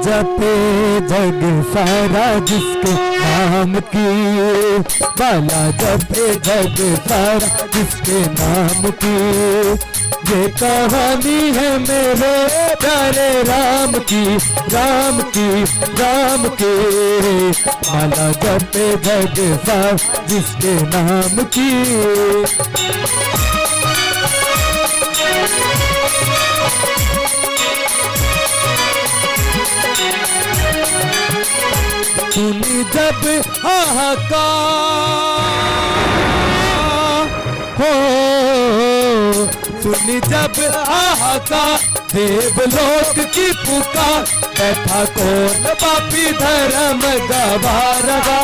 जपे जग सारा जिसके नाम की, माला जपे जग सारा जिसके नाम की। ये कहानी है मेरे प्यारे राम की, राम की, राम की। माला जपे जग सारा जिसके नाम की। सुनी जब हाहाकार हो, सुनी जब हाहाकार देवलोक की पुकार, बैठा कौन पापी धर्म गवारगा।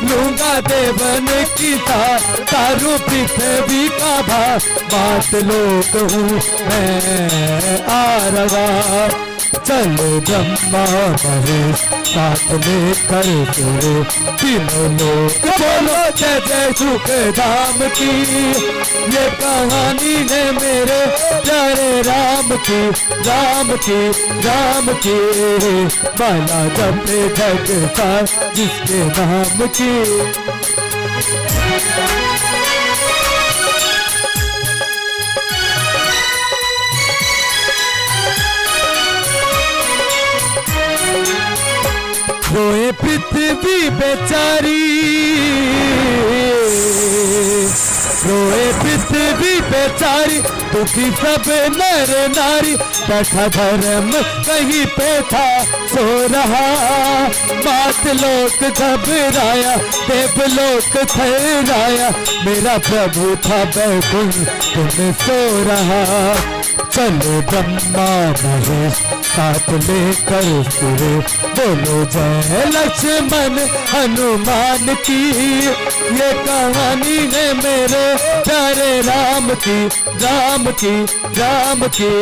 लूंगा देवन की तारू पृथ्वी का भार, बात लोग हूँ मैं आरगा। चलो ब्रह्मा महेश साथ में कर तेरे, तीनों लोग बोलो जय जय सुख धाम की। ये कहानी है मेरे प्यारे राम की, राम की, राम की। माला जपे जग सारा जिसके नाम की। रोए पृथ्वी बेचारी, रोए पृथ्वी बेचारी, दुखी सब नर नारी। बैठा धर्म कहीं पे था सो रहा, बात लोक घबराया, देवलोक ठहराया। मेरा प्रभु था बैकुंठ में सो रहा। चलो ब्रह्मा महेश साथ लेकर सुरे, बोलो जय लक्ष्मण हनुमान की। ये कहानी है मेरे प्यारे राम की, राम की, राम की।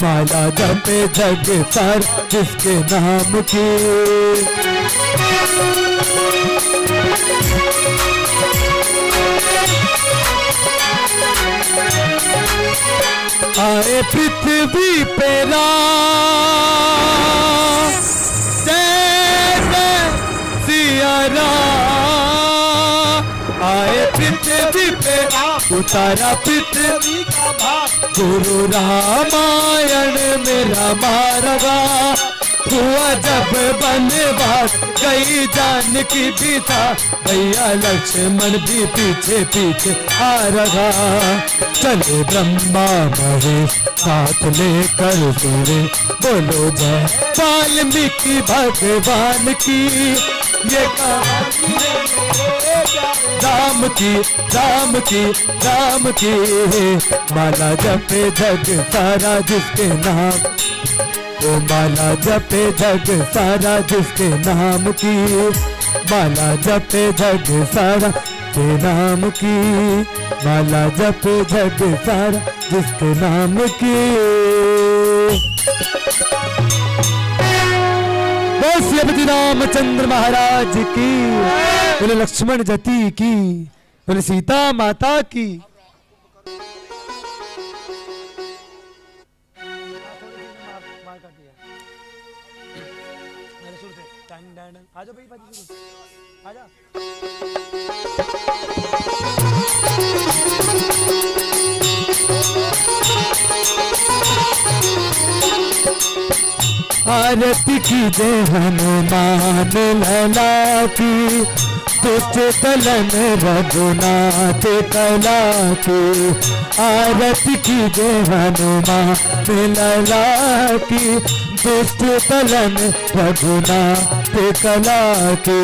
माला जपे जग सारा जिसके नाम की। आए पृथ्वी पे राम, जय जय सिया राम। आए पृथ्वी पे उतारा पृथ्वी का भार, गुरु रामायण मेरा मारगा। हुआ जब बनवास गई जानकी भी था, भैया लक्ष्मण भी पीछे पीछे आ रहा। चले ब्रह्मा महेश साथ लेकर सुरे, बोलो जय वाल्मीकि भगवान की। ये कहानी राम की, राम की, राम की। माला जपे जग सारा जिसके नाम, ओ माला जपे जग सारा जिसके नाम की। माला जपे जग सारा के नाम की। माला जपे जग सारा जिसके नाम की। श्रीपति रामचंद्र महाराज की, बोले लक्ष्मण जती की, बोले सीता माता की। आजा भाई आजा। आरती की जय हनुमान लला की, दुष्ट दलन रघुनाथ कला की। आरती की जय हनुमान लला की, दुष्ट दलन रघुनाथ कला की।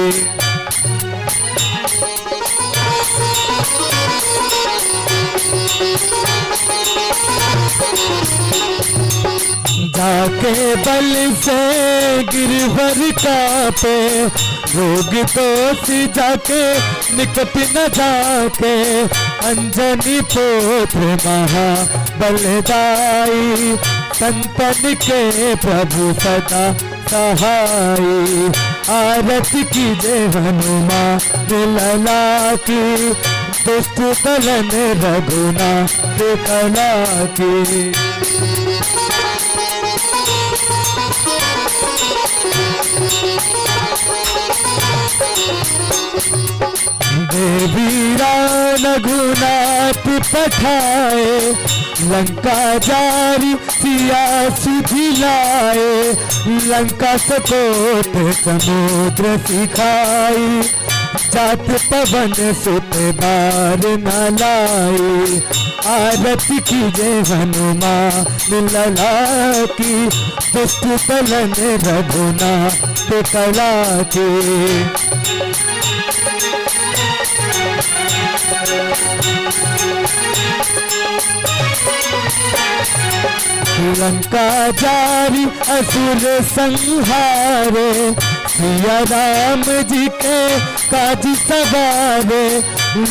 जाके बल से गिरवर कापे, रोग तो सी जाके निकट न जाके। अंजनी पुत्र महाबलदाई, संतन के प्रभु सदा सहाई। आरती की जय हनुमान लला की, दुष्ट दलन रघुनाथ कला की। देवीरा रघुनाथ पठाए, लंका जारी सिया सुझिलाए, लंका सकोट समुद्र सिखाई, जात पवन सुत बार न लाई, आरती कीजे हनुमान लला की, दुष्ट दलन रघुनाथ कला की। लंका जारी असुर संहारे, सिया राम जी के काज सवारे,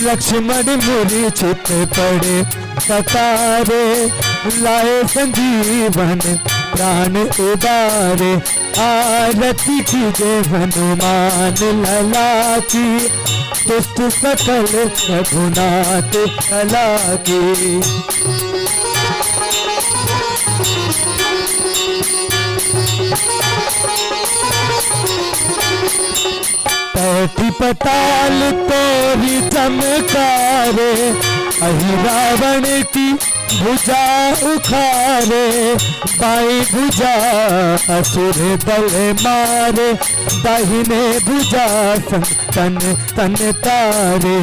लक्ष्मण मूर्छित पड़े कतारे, लाए संजीवन प्राण उबारे, आरती कीजे हनुमान लला की, दुष्ट सकल रघुनाथ कला की। पैठी पताल तोरी चमकारे, अहि रावण की भुजा उखारे, बाई भुजा असुर दल मारे, दाहिने भुजा तन तन तारे,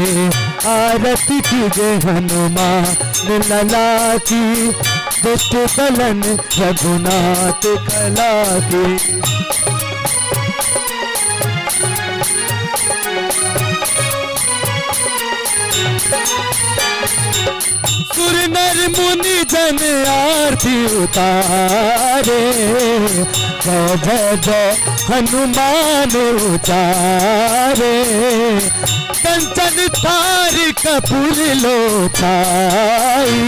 आरती कीजे हनुमान लला की, दुष्ट दलन रघुनाथ कला की। सुर नर मुनि जन आरती उतारे, जय जय हनुमान उचारे, कंचन थार कपूर लो छाई,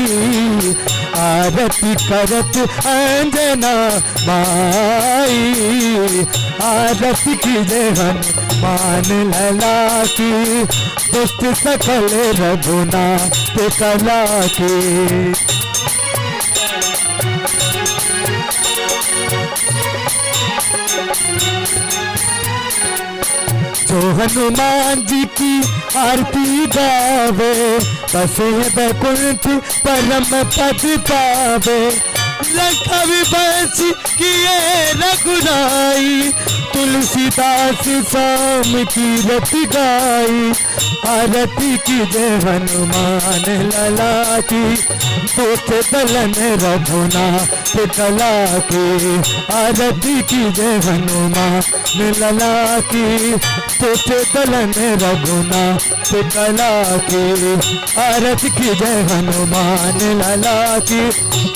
आरती करत अंजना माई, आरती कीजे हनुमान लला की, दुष्ट सकल रघुनाथ कला की। जो हनुमान जी की आरती गावे, बसे बैकुंठ परम पद पावे, लंका विभस किए रघुराई, तुलसीदास स्वाम की रत गाई, आरती कीजे हनुमान लला की, दुष्ट दलन रघुनाथ कला की, आरती कीजे हनुमान लला की, दुष्ट दलन रघुनाथ कला की, आरती कीजे हनुमान लला की,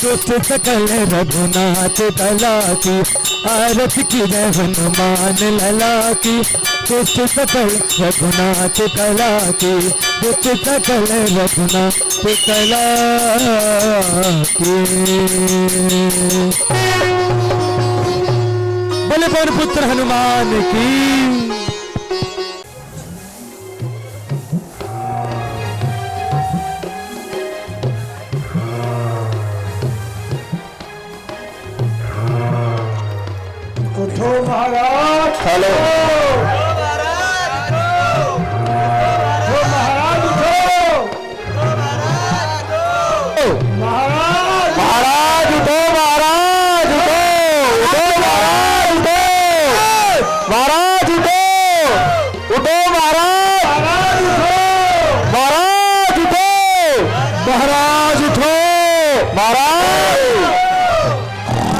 दुष्ट सकल रघुनाथ कला की, आरती कीजे हनुमान लला की, दुष्ट सकल रघुनाथ कला की, दुष्ट सकल रघुनाथ कला की। बोले पवन पुत्र हनुमान की। उठो महाराज, हेलो महाराज उठो, महाराज उठो, महाराज उठो, उठो महाराज उठो, महाराज उठो, उठो महाराज, महाराज उठो, महाराज उठो, महाराज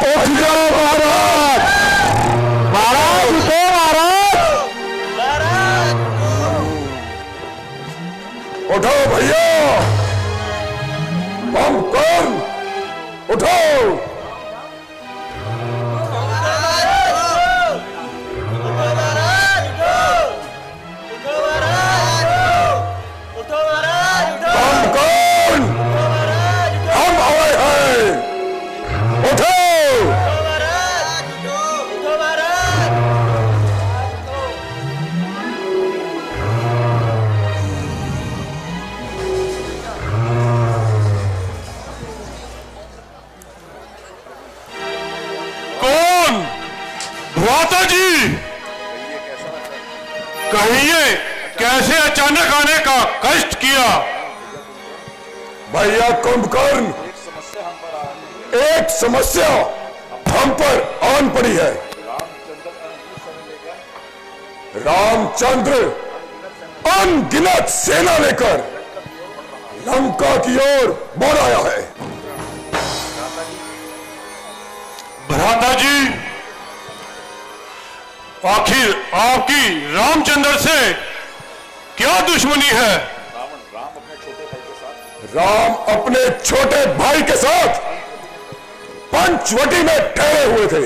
उठ जाओ महाराज, महाराज उठो महाराज। कहिए कैसे अचानक आने का कष्ट किया? भैया कुंभकर्ण, एक समस्या हम पर आन पड़ी है। रामचंद्र अनगिनत सेना लेकर लंका की ओर बढ़ आया है। भ्राता जी, आखिर आपकी रामचंद्र से क्या दुश्मनी है? राम अपने छोटे भाई के साथ पंचवटी में ठहरे हुए थे।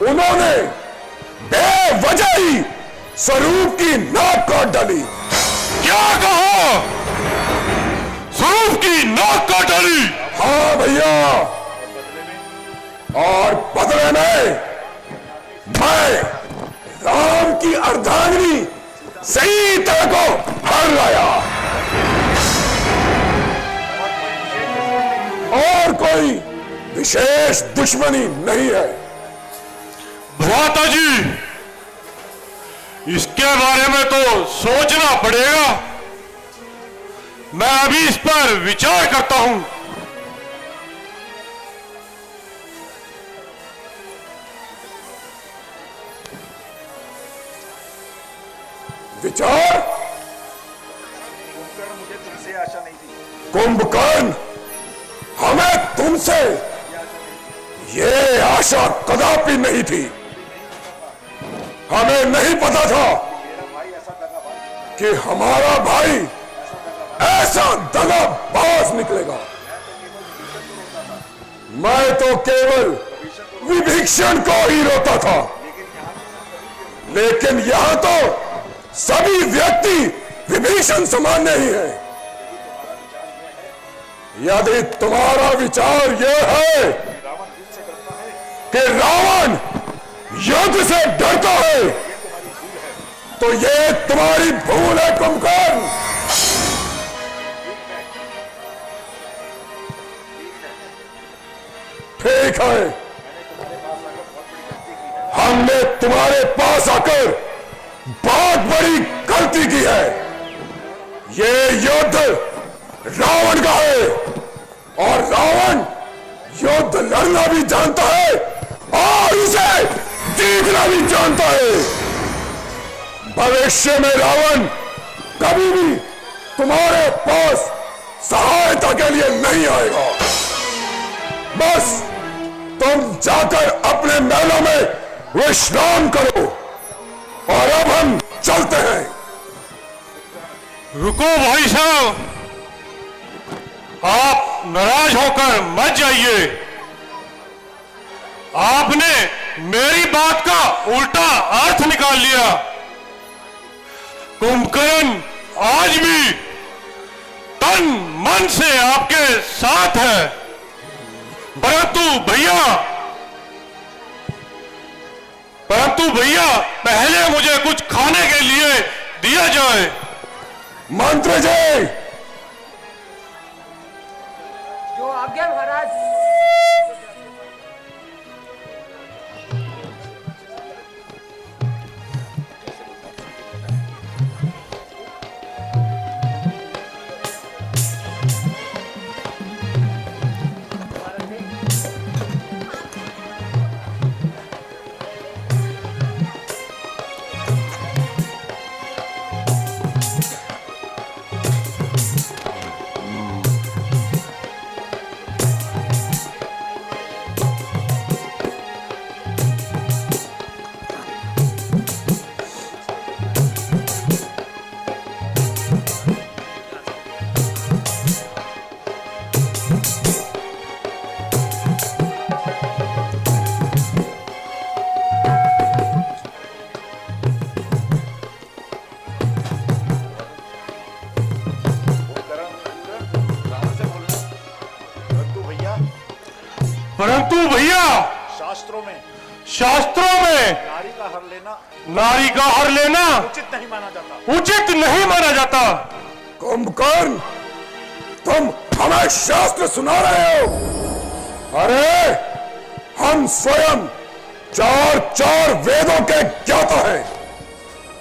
उन्होंने बेवजह ही स्वरूप की नाक काट डाली। क्या कहा? स्वरूप की नाक काट डाली? हाँ भैया, और बदले में मैं राम की अर्धांगिनी सीता को हर लाया। और कोई विशेष दुश्मनी नहीं है। भ्राता जी, इसके बारे में तो सोचना पड़ेगा। मैं अभी इस पर विचार करता हूं। विचार? मुझे तुमसे आशा नहीं थी। कुंभकर्ण, हमें तुमसे ये आशा कदापि नहीं थी। हमें नहीं पता था कि हमारा भाई ऐसा दगाबाज निकलेगा। मैं तो केवल विभीषण को ही रोता था, लेकिन यहां तो सभी व्यक्ति विभीषण समान ही है। यदि तुम्हारा विचार यह है कि रावण युद्ध से डरता है, तो ये तुम्हारी भूल है कुंभकर्ण। ठीक है, हमने तुम्हारे पास आकर बहुत बड़ी गलती की है। ये युद्ध रावण का है, और रावण युद्ध लड़ना भी जानता है और उसे जीतना भी जानता है। भविष्य में रावण कभी भी तुम्हारे पास सहायता के लिए नहीं आएगा। बस तुम जाकर अपने महलों में विश्राम करो, और अब हम चलते हैं। रुको भाई साहब, आप नाराज होकर मत जाइए। आपने मेरी बात का उल्टा अर्थ निकाल लिया। कुंभकर्ण आज भी तन मन से आपके साथ है, परंतु भैया पहले मुझे कुछ खाने के लिए दिया जाए। मंत्री जी, जो आज्ञा महाराज। परंतु भैया शास्त्रों में नारी का हर लेना उचित नहीं माना जाता। कुंभकर्ण, तुम हमें शास्त्र सुना रहे हो? अरे हम स्वयं चार वेदों के ज्ञाता हैं।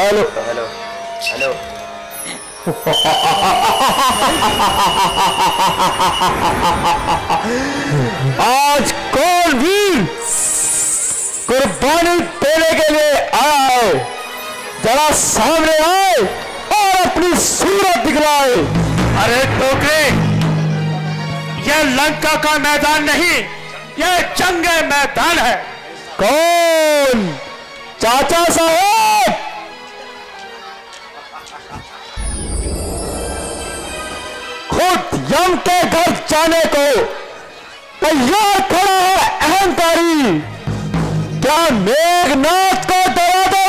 Hello hello hello. आज कौन वीर कुर्बानी देने के लिए आया है, जरा सामने आए और अपनी सूरत दिखलाए। अरे टोकरे, यह लंका का मैदान नहीं, यह जंग मैदान है। कौन? चाचा साहब। खुद यम के घर जाने को तैयार खड़ा है अहंकारी। क्या मेघनाथ को डरा दो?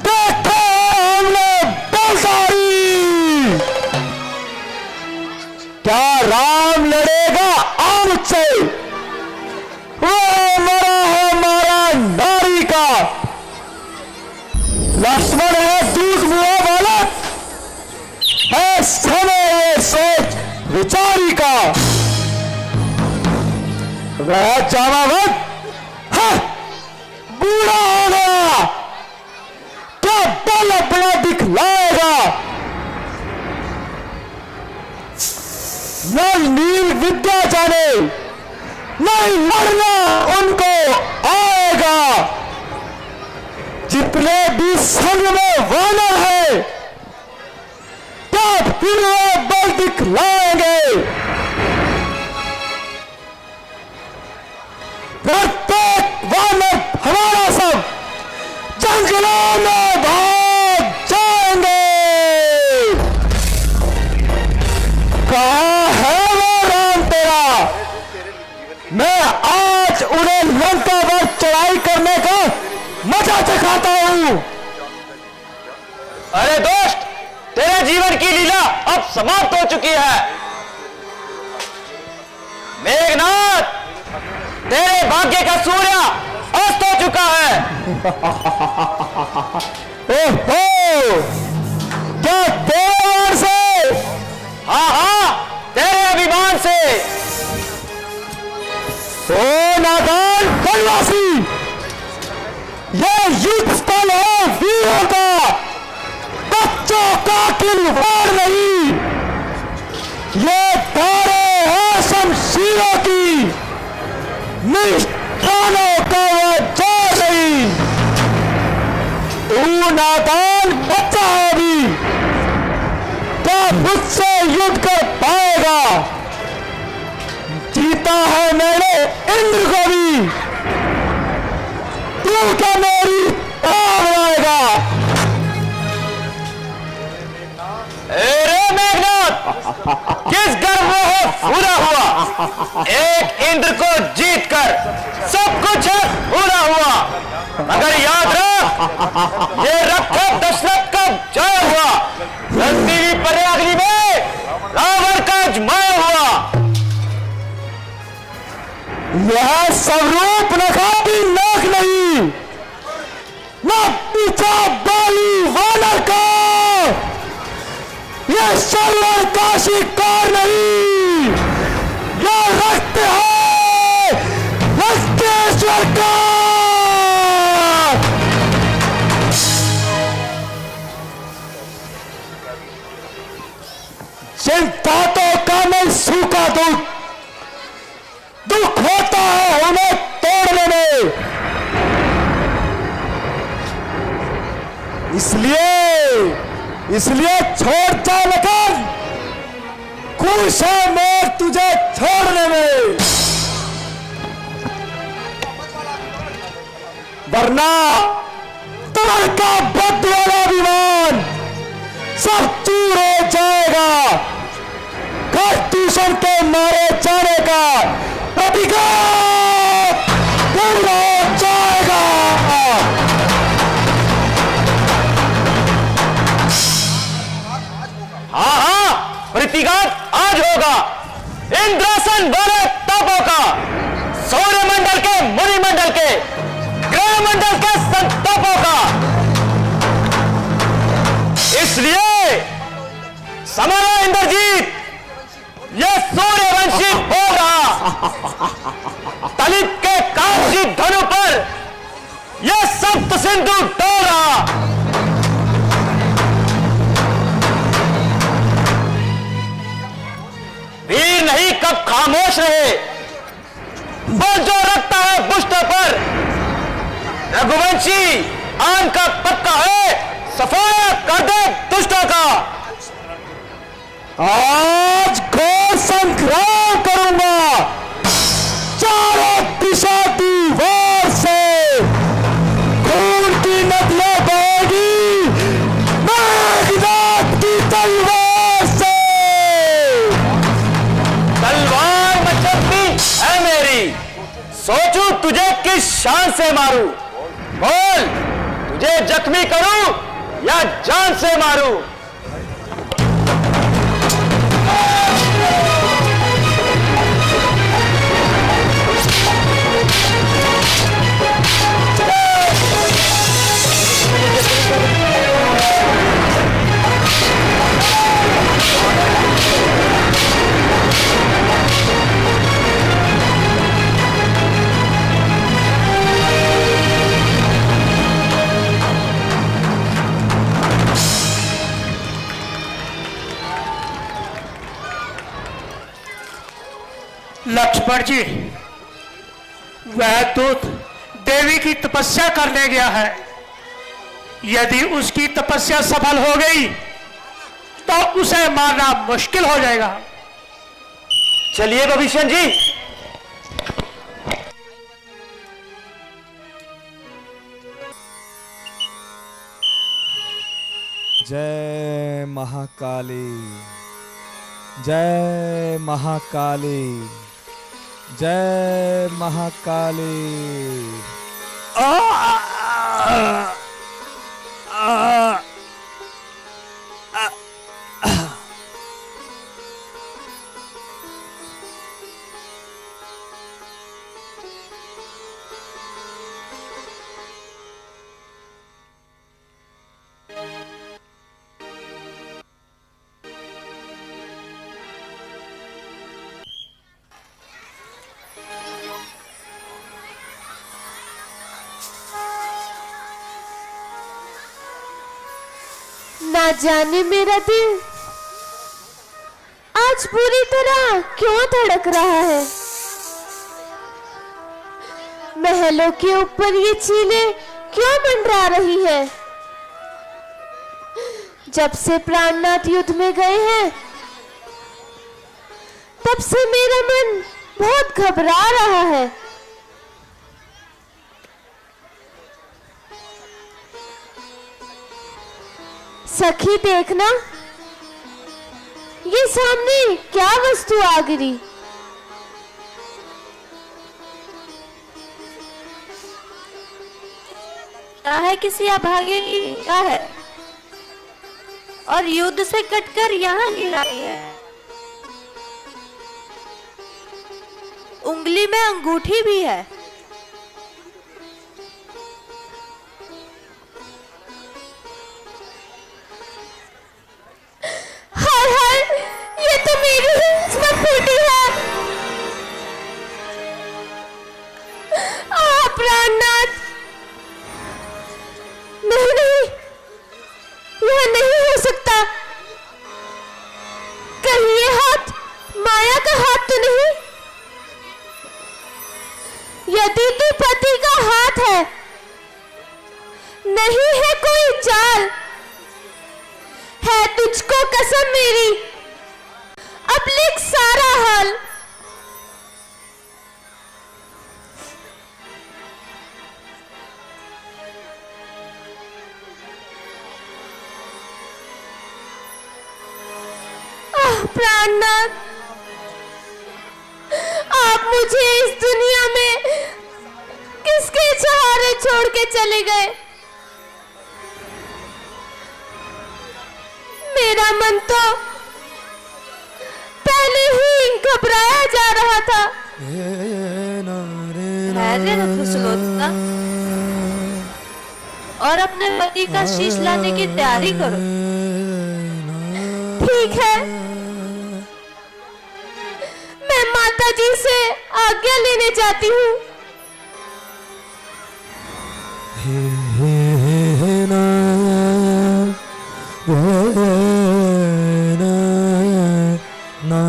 देखो हमने बलसारी। क्या राम लड़ेगा आम से? वो मरा है हमारा नारी का। लक्ष्मण है दूध मुआ वाला, है समय ये सोच विचारी का। रहा जामावत बूढ़ा हो गया, क्या बल अपना दिखलाएगा? न नील विद्या जाने, नहीं लड़ना उनको आएगा। जितने भी संग में वानर है, क्या फिर वो बल दिखलाएंगे? प्रत्येक वानर हमारा सब जंगलों में भाग जाएंगे। कहाँ है वो राम तेरा? मैं आज उन्हें लंका पर चढ़ाई करने का मजा चखाता हूं। अरे दोस्त, तेरे जीवन की लीला अब समाप्त हो चुकी है। मेघनाथ, तेरे भाग्य का सूर्य अस्त हो चुका है। ओहो, क्या तेरे से? हाँ हाँ, तेरे अभिमान से। ओ नादान वनवासी, ये युद्ध स्थल है वीरों का, बच्चों का खिलवाड़ नहीं। ये धारे हैं शमशीरों की, निशानों का वो जोर नहीं। तू नादान बच्चा है अभी, क्या मुझसे युद्ध कर पाएगा? जीता है मैंने इंद्र को भी, तू क्या मेरी आएगा? अरे मेघनाथ, किस गर्व में पूरा हुआ? एक इंद्र को जीतकर सब कुछ पूरा हुआ। मगर याद रख, ये रक्षक दशरथ का जय हुआ, रंगीली प्रयागरी में रावण का जमाया हुआ। यह स्वरूप नखाती नाक नहीं, न पीछा बाली वानर का। यह सरवर का शिकार नहीं, यह रक्त है लंकेश्वर का। जिन बातों का मैं सूखा दूध दुख होता है उन्हें तोड़ने में, इसलिए छोड़ जा लखन, खुश है मैं तुझे छोड़ने में। वरना तुम्हारा बद वाला विमान सब चूर हो जाएगा। दूषण के मारे जाने का अधिकार पूर्ण हो जाएगा। हाँ हाँ, प्रतिघात आज होगा। इंद्रासन वाले तापों का, सौर्यमंडल के, मुनिमंडल के, ग्रहमंडल के संतापों का। इसलिए समारा इंद्रजीत, यह सूर्यवंशी हो रहा। दलित के कांची धनु पर यह सप्त सिंधु डोल रहा। कब खामोश रहे। वो जो रखता है पुष्टों पर, रघुवंशी आन का पक्का है, सफाया कर दे दुष्टों का। आज घोर संग्राम करूंगा, चारों दिशा दीवार से खून की नदियां बहेगी मेघनाद की तलवार से। तलवार मचलती है मेरी, सोचूं तुझे किस शान से मारूं। बोल, तुझे जख्मी करूं या जान से मारूं। लक्ष्मण जी, वह दूत देवी की तपस्या करने गया है। यदि उसकी तपस्या सफल हो गई तो उसे मारना मुश्किल हो जाएगा। चलिए विभीषण जी। जय महाकाली, जय महाकाली, जय महाकाली। ना जाने मेरा दिल आज पूरी तरह क्यों धड़क रहा है। महलों के ऊपर ये चीलें क्यों मंडरा रही है। जब से प्राणनाथ युद्ध में गए हैं तब से मेरा मन बहुत घबरा रहा है। सखी देखना, ये सामने क्या वस्तु आ गिरी। है किसी अभागे का है और युद्ध से कटकर यहाँ गिरा है। उंगली में अंगूठी भी है। हाय हाय, ये तो मेरी ही किस्मत फूटी है। प्राणनाथ, नहीं नहीं, यह नहीं हो सकता। कहीं ये हाथ माया का हाथ तो नहीं। यदि तू पति का हाथ है, नहीं है कोई चाल, है तुझको कसम मेरी, अब लिख सारा हाल। प्राणनाथ, आप मुझे इस दुनिया में किसके सहारे छोड़ के चले गए। मेरा मन तो पहले ही घबराया जा रहा था। धैर्य रखो सुलोचना और अपने पति का शीश लाने की तैयारी करो। ठीक है, मैं माता जी से आज्ञा लेने जाती हूँ। ना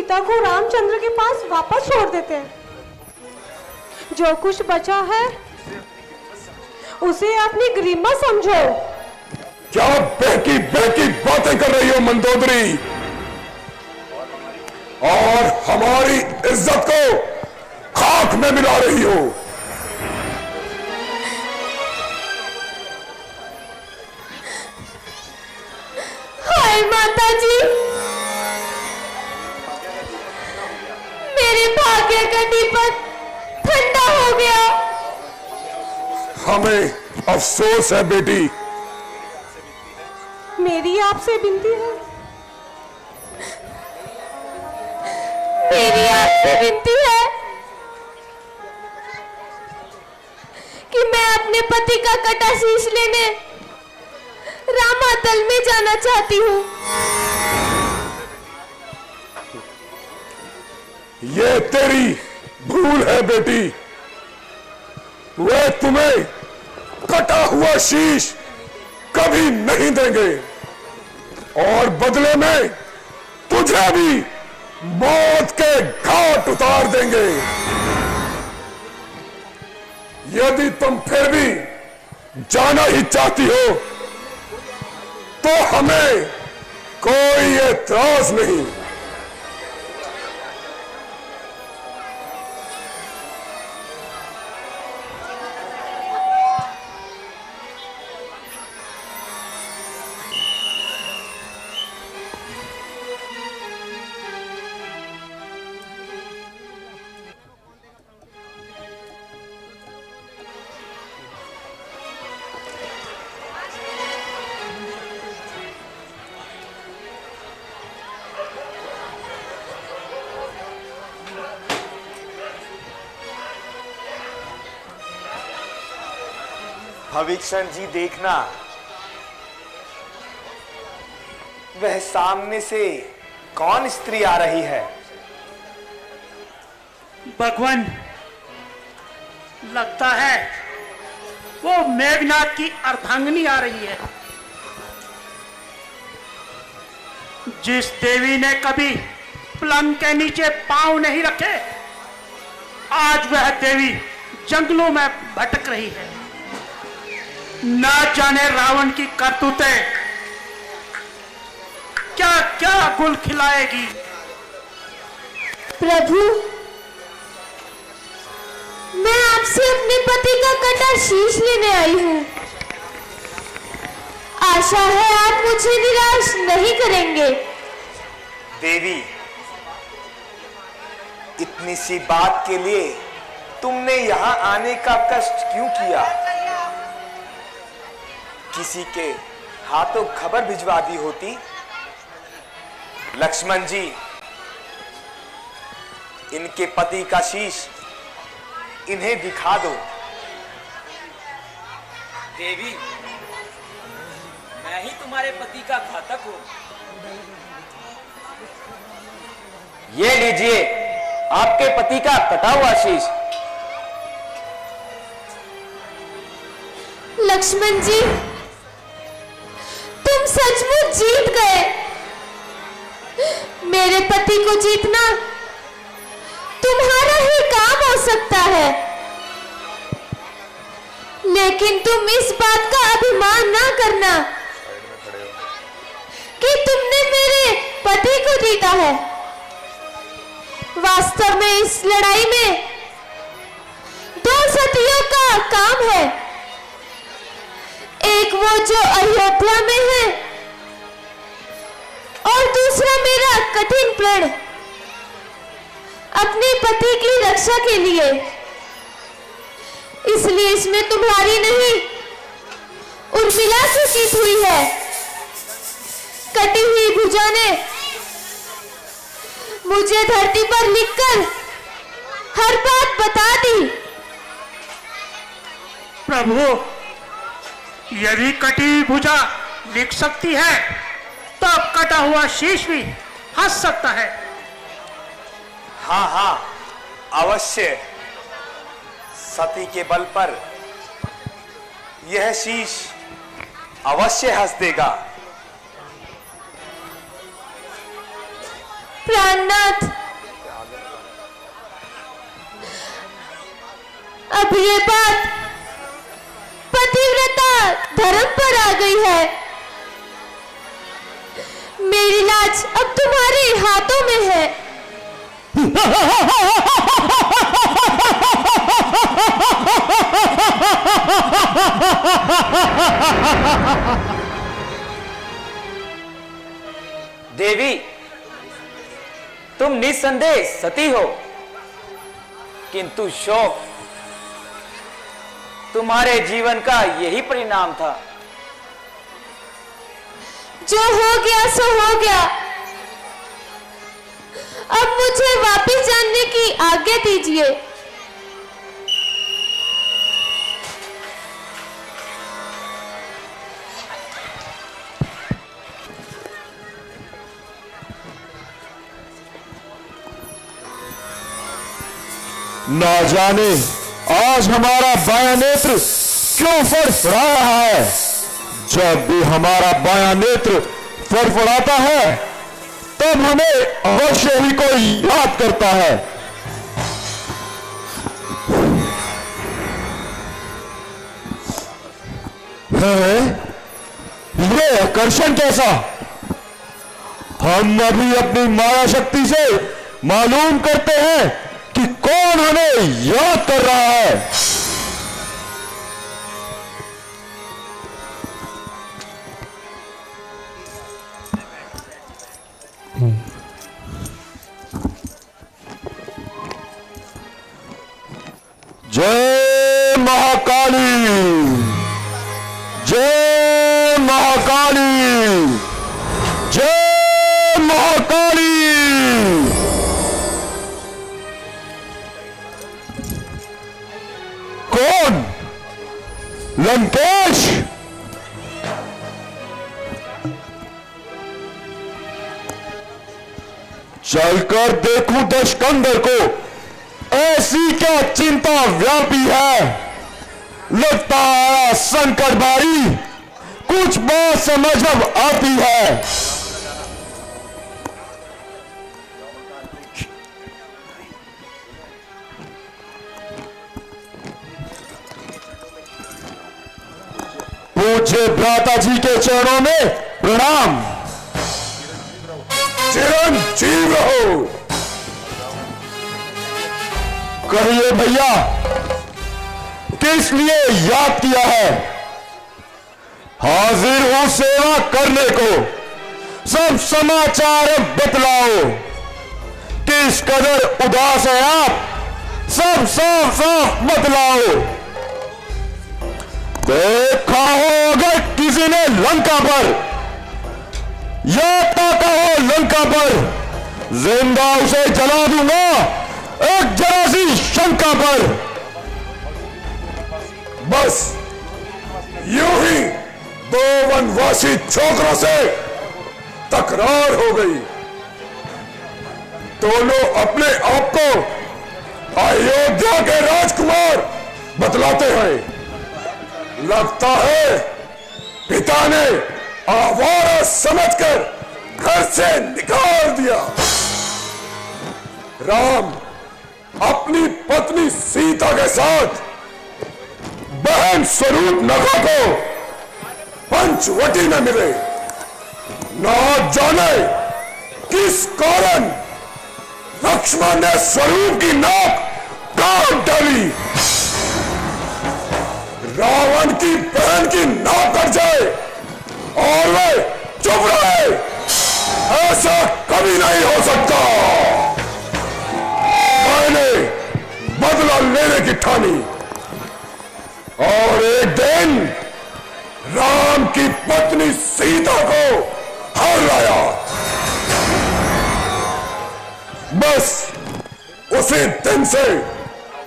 सीता को रामचंद्र के पास वापस छोड़ देते हैं। जो कुछ बचा है उसे अपनी गरिमा समझो। क्या बहकी बहकी बातें कर रही हो मंदोदरी, और हमारी इज्जत को खाक में मिला रही हो। हाय माता जी, मेरे भाग्य का दीपक ठंडा हो गया। हमें अफसोस है बेटी। मेरी आपसे विनती है, मेरी आपसे विनती है कि मैं अपने पति का कटा शीश लेने रामातल में जाना चाहती हूँ। ये तेरी भूल है बेटी। वे तुम्हें कटा हुआ शीश कभी नहीं देंगे, और बदले में तुझे भी मौत के घाट उतार देंगे। यदि तुम फिर भी जाना ही चाहती हो तो हमें कोई एतराज नहीं। भविक्षण जी देखना, वह सामने से कौन स्त्री आ रही है? भगवान, लगता है वो मेघनाथ की अर्धांगिनी आ रही है। जिस देवी ने कभी पलंग के नीचे पांव नहीं रखे, आज वह देवी जंगलों में भटक रही है। ना जाने रावण की करतूतें क्या क्या गुल खिलाएगी। प्रभु, मैं आपसे अपने पति का कटा शीश लेने आई हूँ। आशा है आप मुझे निराश नहीं करेंगे। देवी, इतनी सी बात के लिए तुमने यहां आने का कष्ट क्यों किया? किसी के हाथों खबर भिजवा दी होती। लक्ष्मण जी, इनके पति का शीश इन्हें दिखा दो। देवी, मैं ही तुम्हारे पति का घातक हूं। ये लीजिए आपके पति का कटा हुआ शीश। लक्ष्मण जी, तुम सचमुच जीत गए। मेरे पति को जीतना तुम्हारा ही काम हो सकता है, लेकिन तुम इस बात का अभिमान ना करना कि तुमने मेरे पति को जीता है। वास्तव में इस लड़ाई में दो सतियों का काम है। एक वो जो अयोध्या में है, और दूसरा मेरा कठिन प्रण अपने पति की रक्षा के लिए। इसलिए इसमें तुम्हारी नहीं, उर्मिला की जीत हुई है। कटी हुई भुजा ने मुझे धरती पर लिखकर हर बात बता दी। प्रभु, यदि कटी भुजा लिख सकती है तब कटा हुआ शीश भी हंस सकता है। हाँ हाँ, अवश्य। सती के बल पर यह शीश अवश्य हंस देगा। प्राणनाथ, अब ये बात पतिव्रता धर्म पर आ गई है। मेरी लाज अब तुम्हारे हाथों में है। देवी, तुम निस्संदेह सती हो, किंतु शोक तुम्हारे जीवन का यही परिणाम था। जो हो गया सो हो गया। अब मुझे वापस जाने की आज्ञा दीजिए। ना जाने आज हमारा बायां नेत्र क्यों फड़फड़ा रहा है। जब भी हमारा बायां नेत्र फड़फड़ाता है तब हमें अवश्य ही कोई याद करता है। ये आकर्षण कैसा? हम अभी अपनी माया शक्ति से मालूम करते हैं कि कौन हमें याद कर रहा है। जय महाकाली, जय महाकाली, जय महाकाली। कौन? लंकेश? चलकर देखूं दशकंदर को, ऐसी क्या चिंता व्यापी है। लगता है संकट बारी, कुछ बात समझ अब आती है। पूज्य भ्राता जी के चरणों में प्रणाम। चिरंजीव रहो। कहिए भैया, किस लिए याद किया है? हाजिर हूं सेवा करने को। सब समाचार बतलाओ। किस कदर उदास है आप, सब साफ साफ बतलाओ। देखा हो अगर किसी ने लंका पर या ताका हो लंका पर, जिंदा उसे जला दूंगा एक जरा सी शंका पर। बस यूं ही दो वनवासी छोकरों से तकरार हो गई। दोनों अपने आप को अयोध्या के राजकुमार बतलाते हैं। लगता है पिता ने आवारा समझकर घर से निकाल दिया। राम अपनी पत्नी सीता के साथ बहन स्वरूप नगा को पंचवटी में मिले। न जाने किस कारण लक्ष्मण ने स्वरूप की नाक काट डाली। रावण की बहन की नाक कट जाए और वे चुप रहे, ऐसा कभी नहीं हो सकता। मैंने बदला लेने की ठानी और एक दिन राम की पत्नी सीता को हर लाया। बस उसी दिन से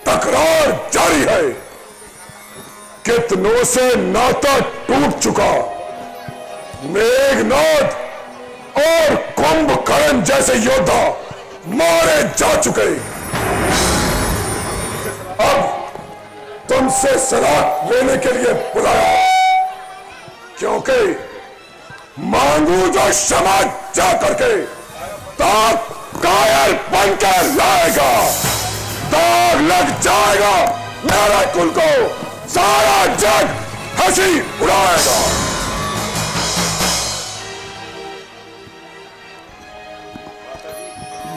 तकरार जारी है। कितनों से नाता टूट चुका। मेघनाद और कुंभकर्ण जैसे योद्धा मारे जा चुके। अब तुमसे सलाह लेने के लिए बुलाया, क्योंकि मांगू जो क्षमा जा करके ताक कायर बनकर लाएगा। दाग लग जाएगा मेरे कुल को, सारा जग हंसी उड़ाएगा।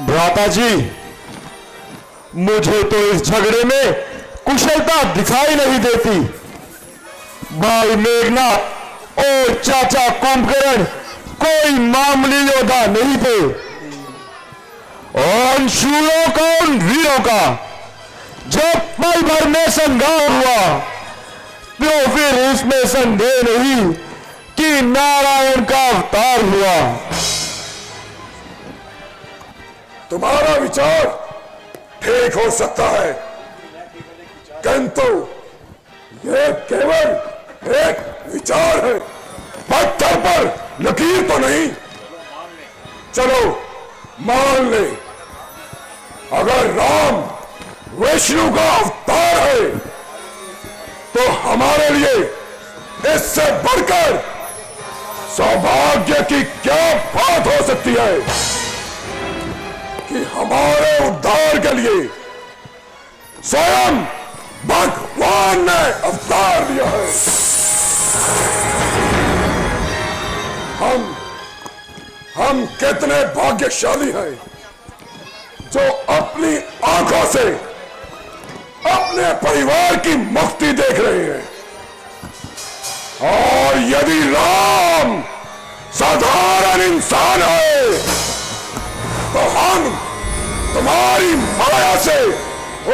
भ्राता जी, मुझे तो इस झगड़े में कुशलता दिखाई नहीं देती। भाई मेघनाथ और चाचा कुंभकर्ण कोई मामूली योद्धा नहीं थे, और उन शूरों का, उन वीरों का जब पल भर में संघार हुआ, तो फिर इसमें संदेह नहीं कि नारायण का अवतार हुआ। तुम्हारा विचार ठीक हो सकता है, किंतु यह केवल एक विचार है, पत्थर पर लकीर तो नहीं। चलो मान ले, अगर राम विष्णु का अवतार है तो हमारे लिए इससे बढ़कर सौभाग्य की क्या बात हो सकती है कि हमारे उद्धार के लिए स्वयं भगवान ने अवतार लिया है। हम कितने भाग्यशाली हैं जो अपनी आंखों से अपने परिवार की मुक्ति देख रहे हैं। और यदि राम साधारण इंसान है तो हम तुम्हारी माया से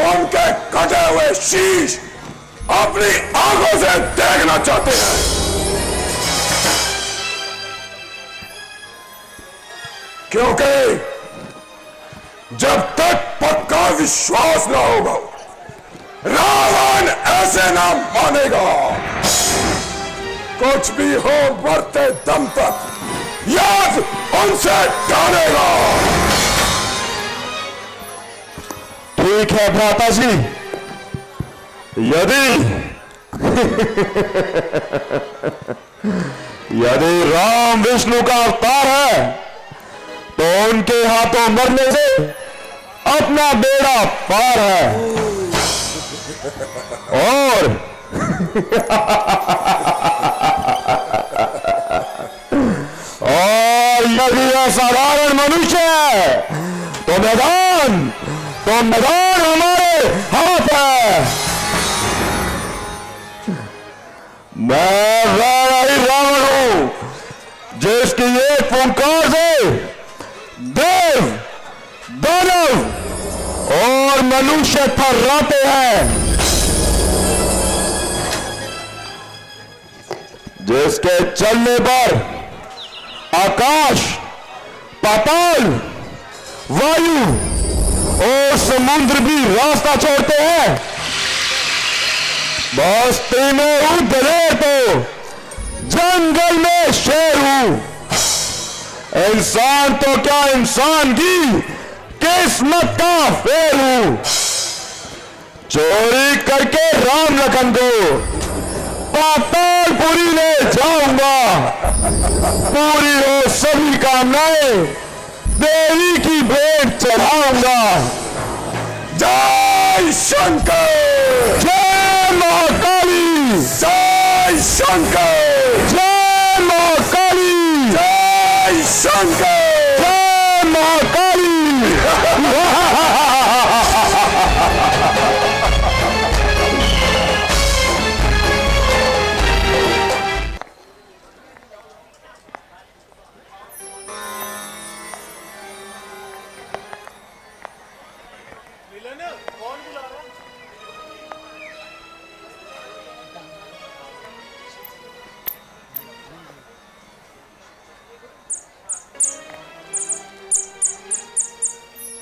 उनके कटे हुए शीश अपनी आंखों से देखना चाहते हैं, क्योंकि जब तक पक्का विश्वास ना होगा रावण ऐसे ना मानेगा। कुछ भी हो मरते दम तक याद उनसे टालेगा। ठीक है भ्राता जी, यदि राम विष्णु का अवतार है तो उनके हाथों मरने से अपना बेड़ा पार है। और यदि यह साधारण मनुष्य है तो मैदान हमारे हाथ है। मैं रावण हूं जिसकी एक फुंकार से देव, दानव और मनुष्य थर्राते हैं, जिसके चलने पर आकाश, पाताल, वायु और समुद्र भी रास्ता छोड़ते हैं। बस्ती में हूं दलेर तो जंगल में शेर हूं। इंसान तो क्या, इंसान की किस्मत का फेर हूं। चोरी करके राम लखन को पातालपुरी ले जाऊंगा। पूरी हो सभी कामनाएं देवी की भेंट चढ़ाऊंगा। जय शंकर, जय महाकाली, जय शंकर, जय महाकाली, जय शंकर, जय महाकाली।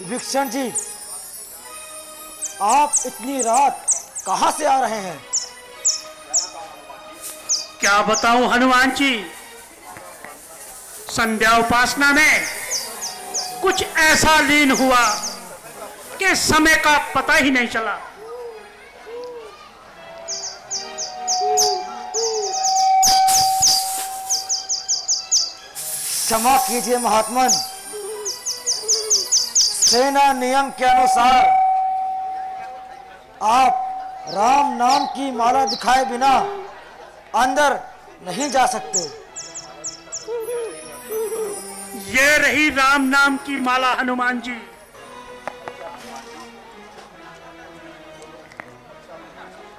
विभीषण जी, आप इतनी रात कहां से आ रहे हैं? क्या बताऊं हनुमान जी, संध्या उपासना में कुछ ऐसा लीन हुआ कि समय का पता ही नहीं चला। क्षमा कीजिए महात्मन, सेना नियम के अनुसार आप राम नाम की माला दिखाए बिना अंदर नहीं जा सकते। ये रही राम नाम की माला हनुमान जी।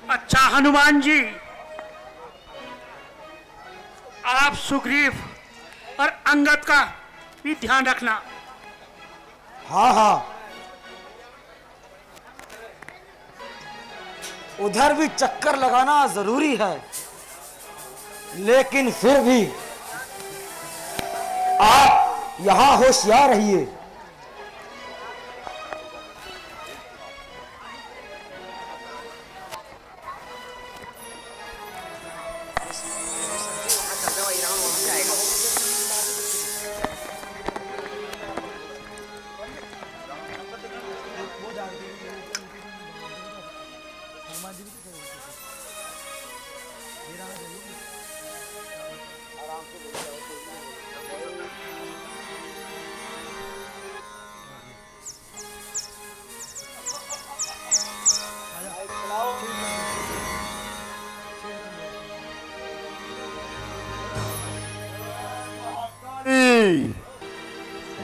अच्छा हनुमान जी, आप सुग्रीव और अंगद का भी ध्यान रखना। हाँ हाँ, उधर भी चक्कर लगाना जरूरी है, लेकिन फिर भी आप यहां होशियार रहिए।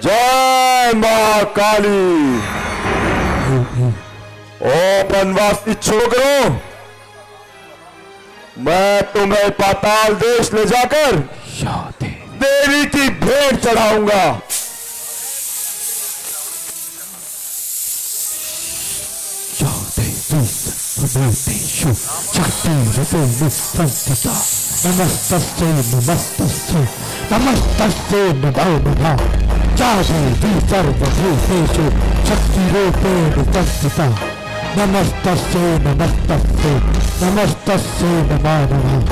जय मां काली। ओ बनवासी छोकरों, मैं तुम्हें पाताल देश ले जाकर देवी की भेंट चढ़ाऊंगा। नमस्तस्यै नमस्तस्यै नमस्तस्यै नमो नमः। या देवी सर्वभूतेषु शक्तिरूपेण संस्थिता। नमस्तस्यै नमस्तस्यै नमस्तस्यै नमो नमः।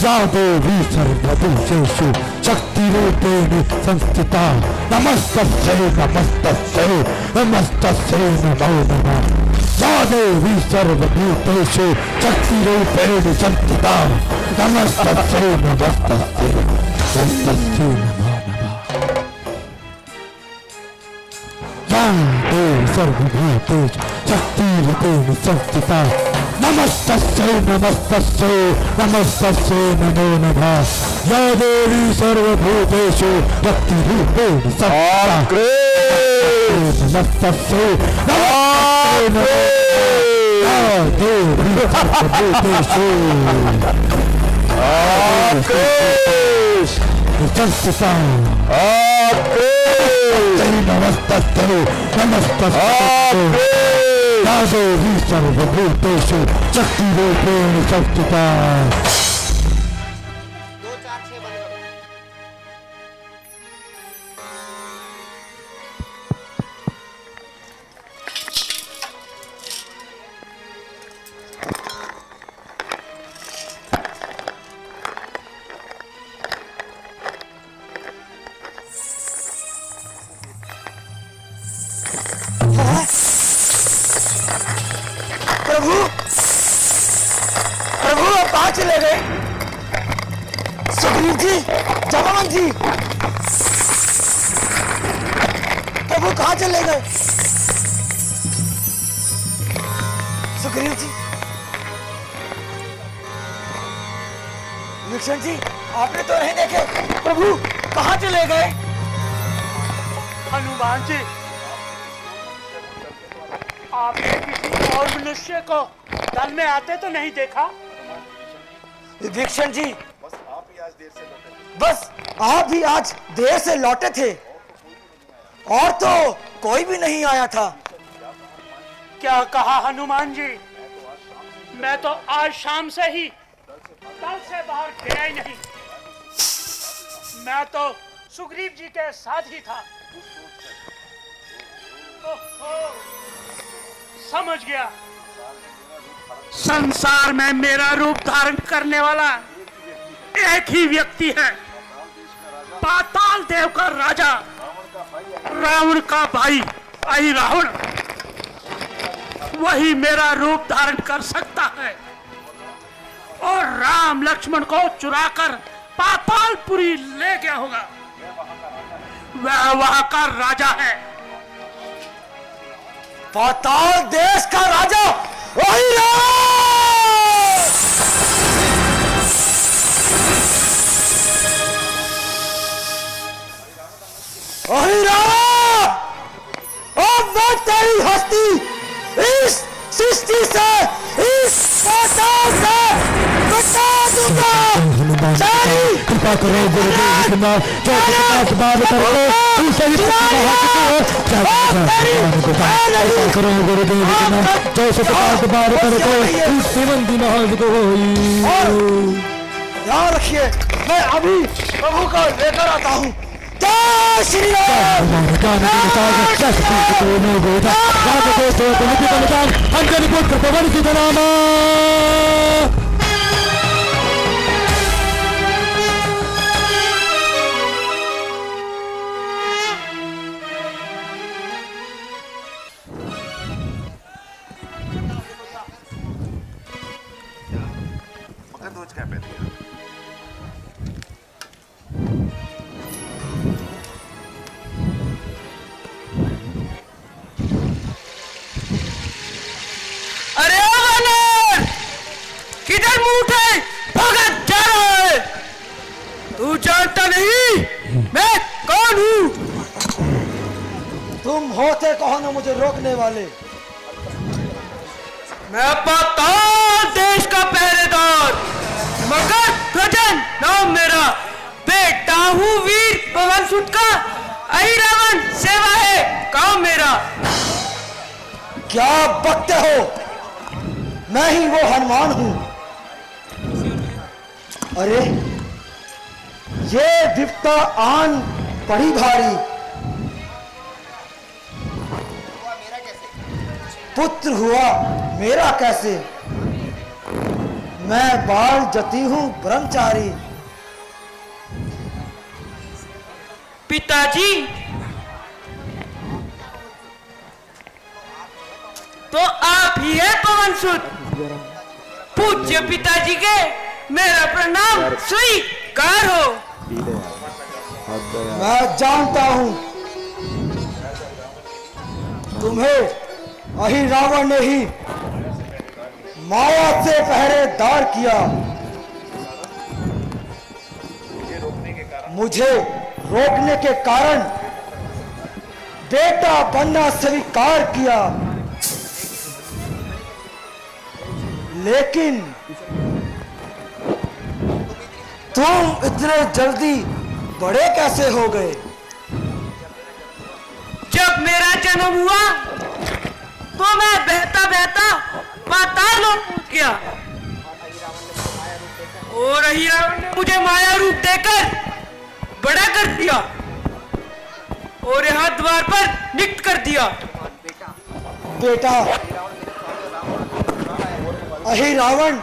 या देवी सर्वभूतेषु शक्तिरूपेण संस्थिता। नमस्तस्यै नमस्तस्यै नमस्तस्यै नमो नमः। या देवी सर्वभूतेषु शक्तिरूपेण संस्थिता। नमस्तस्यै नमस्तस्यै नमस्तस्यै नमो नमः। या देवी सर्वभूतेषु शक्तिरूपेण संस्थिता। नमस्तस्यै नमस्तस्यै नमस्तस्यै नमो नमः। या देवी सर्वभूतेषु शक्तिरूपेण संस्थिता। नमस्तस्यै नमस्तस्यै या देवी सर्वभूतेषु संस्थिता। नमस्तस्यै नमस्तस्यै या देवी सर्वभूतेषु शक्तिरूपेण संस्थिता। प्रभु प्रभु आप कहाँ चले गए? सुग्रीव जी, जवान जी, प्रभु कहाँ चले गए? सुग्रीव जी, विभीषण जी, आपने तो नहीं देखे, प्रभु कहाँ चले गए? हनुमान जी, आपने किसी और मनुष्य को दल में आते तो नहीं देखा? विभीषण जी, बस आप ही आज देर से लौटे। बस आप भी आज देर से लौटे थे, और तो कोई भी नहीं आया था। क्या कहा हनुमान जी? मैं तो आज शाम से ही दल से बाहर गया ही नहीं। मैं तो सुग्रीव जी के साथ ही था। ओहो, समझ गया। संसार में मेरा रूप धारण करने वाला एक ही व्यक्ति है, पाताल देव का राजा, रावण का भाई आई रावण। वही मेरा रूप धारण कर सकता है और राम लक्ष्मण को चुराकर पातालपुरी ले गया होगा। वह वहां का राजा है। पाताल देश का राजा अब मैं तेरी हस्ती इस सृष्टि से, इस पाताल से मिटा दूंगा। कृपा करो गुरुदेव जो प्रकाश बार करके करो गुरुदेव जो प्रकाश बार करके सेवंती महाराज को ध्यान रखिए, मैं अभी प्रभु को लेकर आता हूँ। जय श्री राम। अंजलि पुत्र पवन सुत नामा। तुम होते कौन हो मुझे रोकने वाले? मैं पाताल देश का पहरेदार मगर ध्वजन नाम मेरा, बेटा हूँ वीर पवन सुत का, अहिरावण सेवा है काम मेरा। क्या बकते हो? मैं ही वो हनुमान हूँ। अरे ये विपता आन पड़ी भारी, पुत्र हुआ मेरा कैसे? मैं बाल जती हूँ ब्रह्मचारी। पिताजी तो आप ही है पवन सुत। पूज्य पिताजी के मेरा प्रणाम स्वीकार हो। मैं जानता हूँ तुम्हें अहिरावण ने ही माया से पहरेदार किया, मुझे रोकने के कारण बेटा बनना स्वीकार किया, लेकिन तुम इतने जल्दी बड़े कैसे हो गए? जब मेरा जन्म हुआ तो मैं बहता बहता पाताल में कूद गया और अहिरावण ने मुझे माया रूप देकर बड़ा कर दिया और यहाँ द्वार पर नियुक्त कर दिया। बेटा, अहिरावण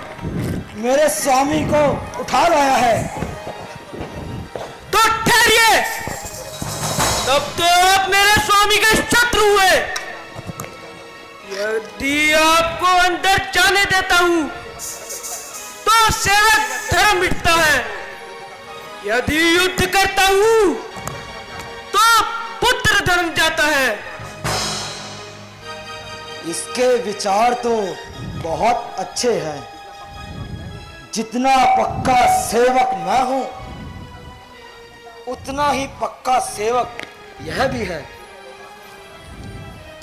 मेरे स्वामी को उठा लाया है। तो ठहरिए, तब तो आप मेरे स्वामी के शत्रु हुए। यदि आपको अंदर जाने देता हूं तो सेवक धर्म मिटता है, यदि युद्ध करता हूं तो पुत्र धर्म जाता है। इसके विचार तो बहुत अच्छे हैं। जितना पक्का सेवक मैं हूं उतना ही पक्का सेवक यह भी है।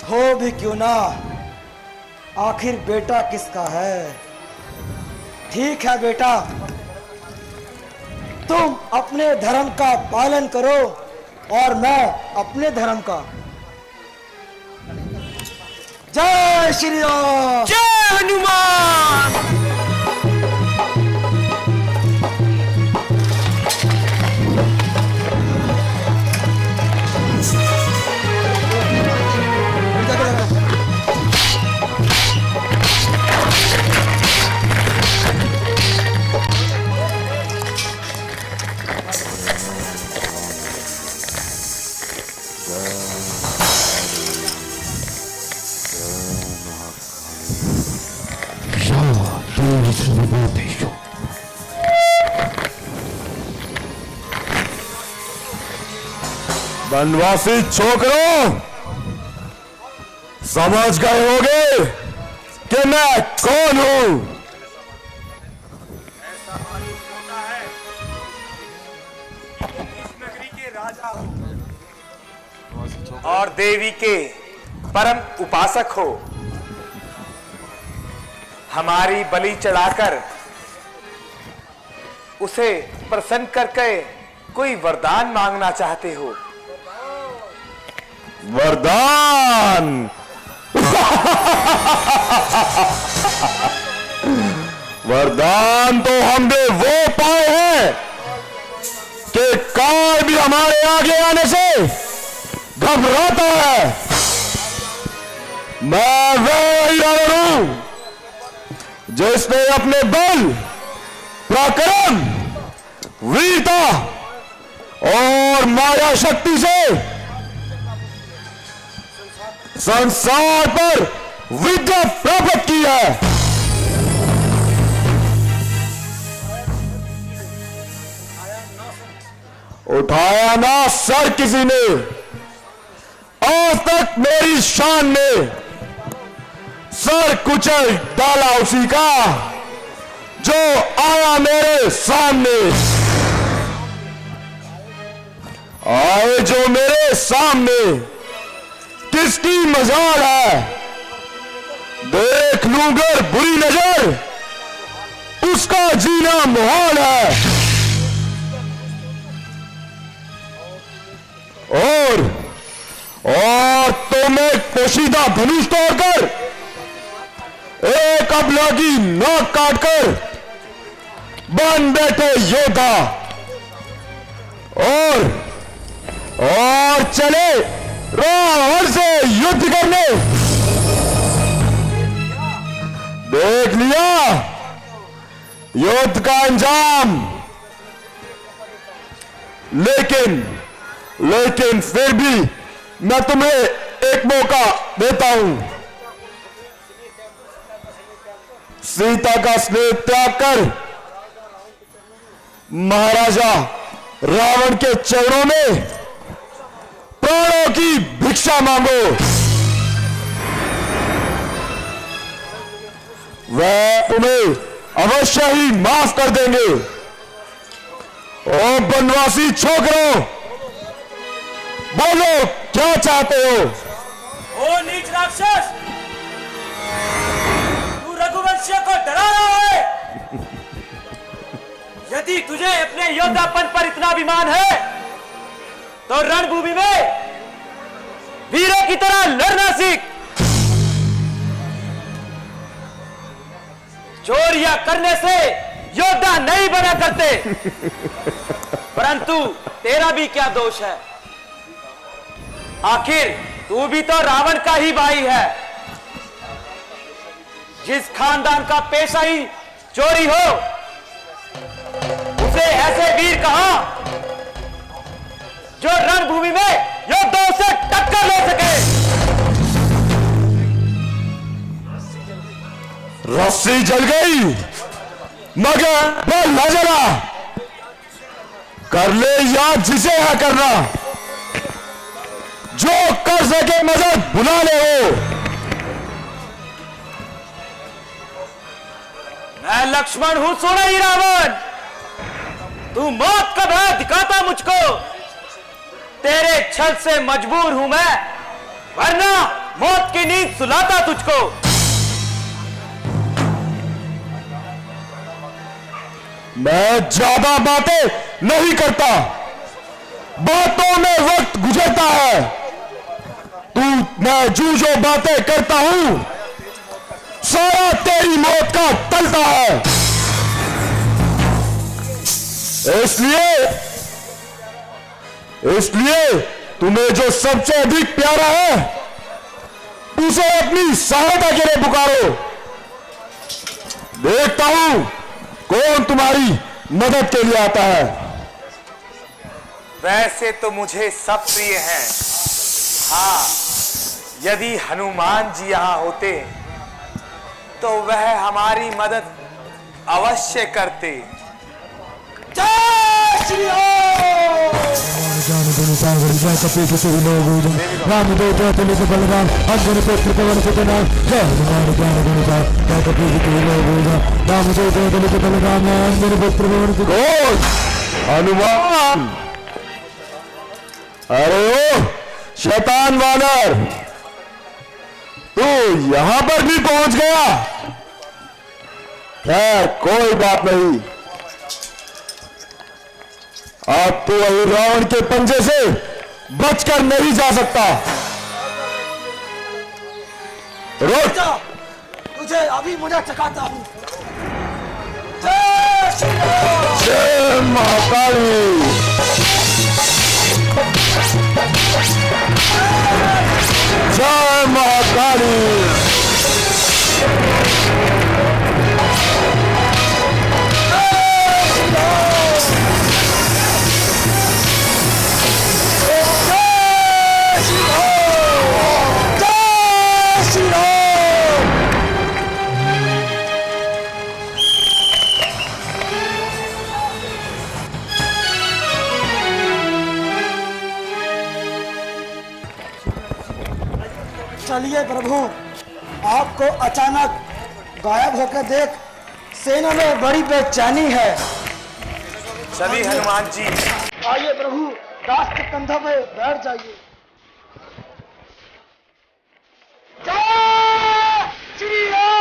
हो भी क्यों ना, आखिर बेटा किसका है? ठीक है बेटा, तुम अपने धर्म का पालन करो और मैं अपने धर्म का। जय श्री राम। जय हनुमान। वनवासी छोकरों, समझ गए होगे कि मैं कौन हूं। ऐसा मालूम होता है इस नगरी के राजा हो और देवी के परम उपासक हो। हमारी बलि चढ़ाकर उसे प्रसन्न करके कोई वरदान मांगना चाहते हो। वरदान? वरदान तो हमने वो पाए हैं कि काल भी हमारे आगे आने से घबराता है। मैं वही रावण हूं जिसने अपने बल, पराक्रम, वीरता और माया शक्ति से संसार पर विजय प्राप्त की है। उठाया ना सर किसी ने आज तक मेरी शान में, सर कुचल डाला उसी का जो आया मेरे सामने। आए जो मेरे सामने किसकी मजाल है, देख लूंगर बुरी नजर उसका जीना मुहाल है। और तो मैं पोशीदा धनुष तोड़कर एक अबला की नाक काटकर बन बैठे योद्धा और चले रावण से युद्ध करने। देख लिया युद्ध का अंजाम। लेकिन फिर भी मैं तुम्हें एक मौका देता हूं। सीता का स्नेह त्याग कर महाराजा रावण के चरणों में प्राणों की भिक्षा मांगो। वह तुम्हें अवश्य ही माफ कर देंगे। ओ बनवासी छोकरों, बोलो क्या चाहते हो? ओ नीच राक्षस, तू रघुवंशियों को डरा रहा है। यदि तुझे अपने योद्धापन पर इतना अभिमान है तो रणभूमि में वीरों की तरह लड़ना सीख। चोरियां करने से योद्धा नहीं बना करते। परंतु तेरा भी क्या दोष है? आखिर तू भी तो रावण का ही भाई है। जिस खानदान का पेशा ही चोरी हो उसे ऐसे वीर कहा जो रणभूमि में योद्धाओं से टक्कर ले सके। रस्सी जल गई मगर बल न जला। कर ले याद जिसे है करना, जो कर सके मदद बुला ले हो। मैं लक्ष्मण हूं, सुना ही रावण। तू मौत का भय दिखाता मुझको। तेरे छल से मजबूर हूं मैं, वरना मौत की नींद सुलाता तुझको। मैं ज्यादा बातें नहीं करता, बातों में वक्त गुजरता है। मैं जो बातें करता हूं सारा तेरी मौत का टलता है। इसलिए तुम्हें जो सबसे अधिक प्यारा है उसे अपनी सहायता के लिए पुकारो। देखता हूं कौन तुम्हारी मदद के लिए आता है। वैसे तो मुझे सब प्रिय हैं। हाँ, यदि हनुमान जी यहां होते तो वह हमारी मदद अवश्य करते। जय श्री राम। सागर जय कपीश तिहु लोक उजान रामदेव अतुलित बलराम अंजनी पुत्र पवन सुत नाम जय हनुमान ज्ञान गुण सागर जय कपीश तिहु लोक उजान रामदेव अतुलित बलराम अंजनी पुत्र पवन सुत हनुमान। अरे ओ शैतान वानर, तू यहां पर भी पहुंच गया। खैर कोई बात नहीं, अब तू वही रावण के पंजे से बचकर नहीं जा सकता। रुक, तुझे अभी मुझे चकाता हूं। जय महाकाली। जय महाकाली। चलिए प्रभु, आपको अचानक गायब होकर देख सेना में बड़ी बेचैनी है। चलिए हनुमान जी। आइए प्रभु, दास के कंधों पे बैठ जाइए। जय श्री राम।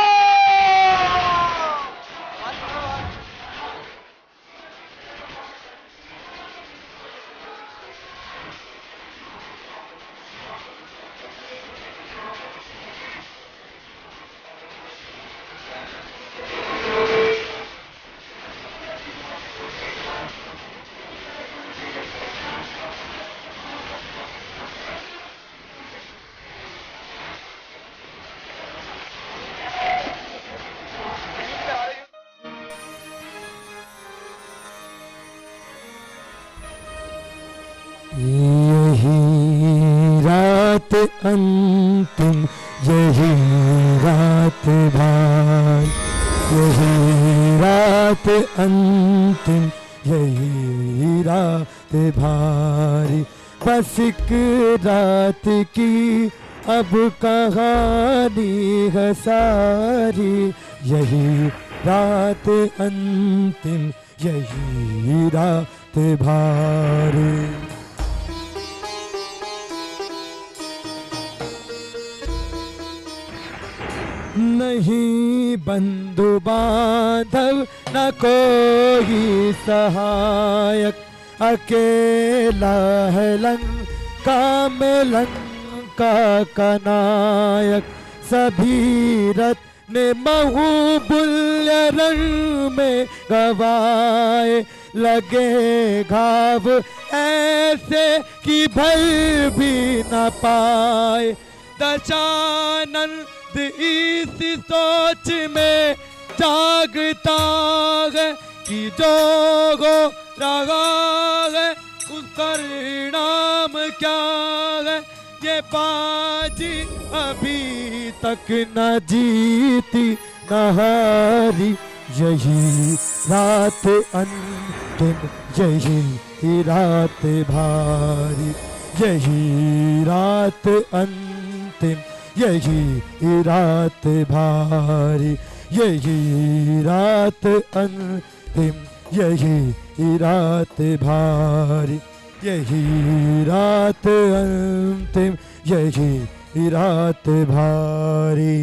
यही रात अंतिम, यही रात भाई, यही रात अंतिम, यही रात भारी। बस एक रात की अब कहानी है सारी, यही रात अंतिम, यही रात भारी। नहीं बंधु बांधव न कोई सहायक, अकेला है लंका में लंका का नायक। सभी रत्न महूबुल्य रंग में गवाए, लगे घाव ऐसे कि भर भी न पाए। दशानन इस सोच में जागता है कि जो हो रहा है उस परिणाम क्या है। ये बाजी अभी तक न जीती न हारी, यही रात अंतिम, यही रात भारी। यही रात अंतिम, यही रात भारी। यही रात अंतिम, यही रात भारी। यही रात अंतिम, यही रात भारी।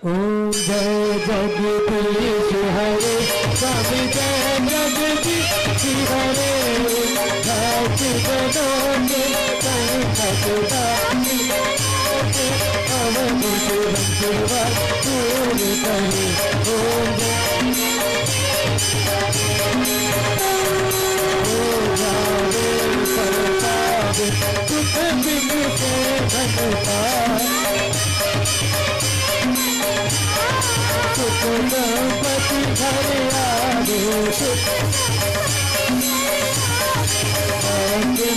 ओम जय जगदीश हरे, स्वामी जय जगदीश हरे। भक्त जनों के संकट दानी, अवधि दूर करे। ओम सुख बिन से भगता, सुख संपत्ति घर आवे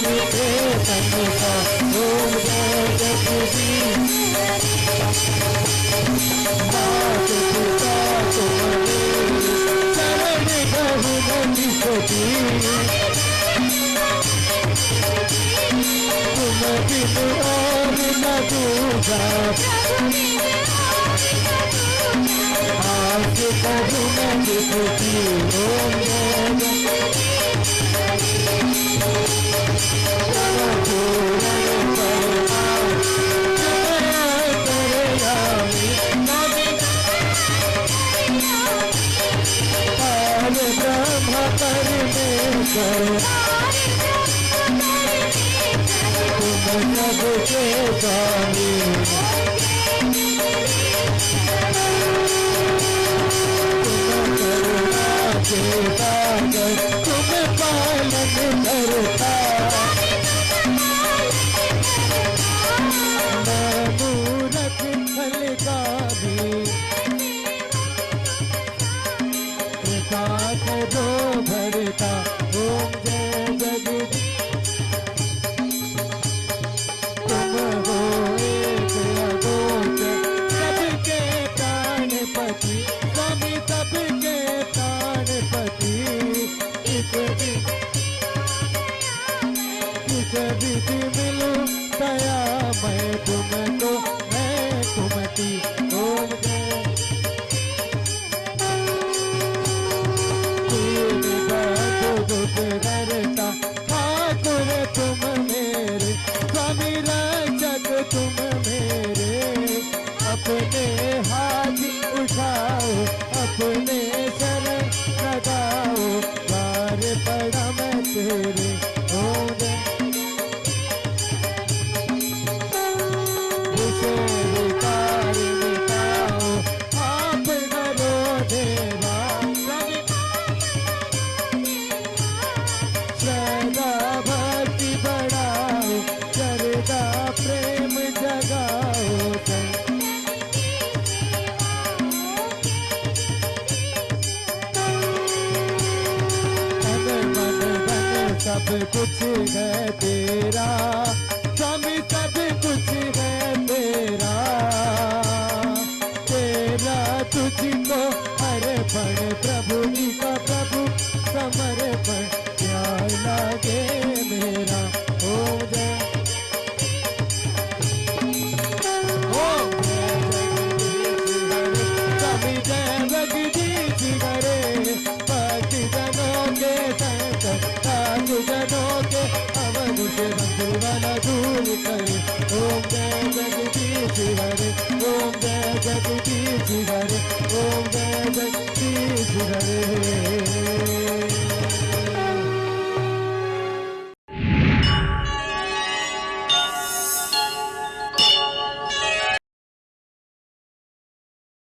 मीठे तन का ओम जय जगदीश मात पिता तुम्हारे शरण गहु नदी सती तुम बिन और न दूजा आस करू न दिखती ओम ब्रह्म परमेश्वर तुम सबके स्वामी तुम करुणा के सागर तुम पालन करता मैं मूरख फल का भी कृपा करो भरता ओम जय जगदीश तुम हो एक अगोचर सबके प्राणपति स्वामी सबके प्राणपति इस विधि मिलूं दया मैं तुमको मैं तुमती ओम जय दुख करता ठाकुर तुम मेरे स्वामी रक्षक तुम मेरे अपने हाथ उठाओ अपने शरण लगाओ द्वार पड़ा मैं तेरे ओम विकार मिटाओ आप करो देवा श्रद्धा भक्ति बढ़ाओ श्रद्धा प्रेम जगाओ तन मन धन सब कुछ है तेरा स्वामी सब कुछ है तेरा तेरा तुझको अर्पण प्रभु जी का प्रभु समर्पण प्यार लागे मेरा ओम जय स्वामी जय जगदीश हरे भक्ति जनों के संकट साधु जनों के अवध से बंधुवाना दूर करे ओम जय जगदीश हरे ओम जय जगदीश हरे ओम जय जगदीश हरे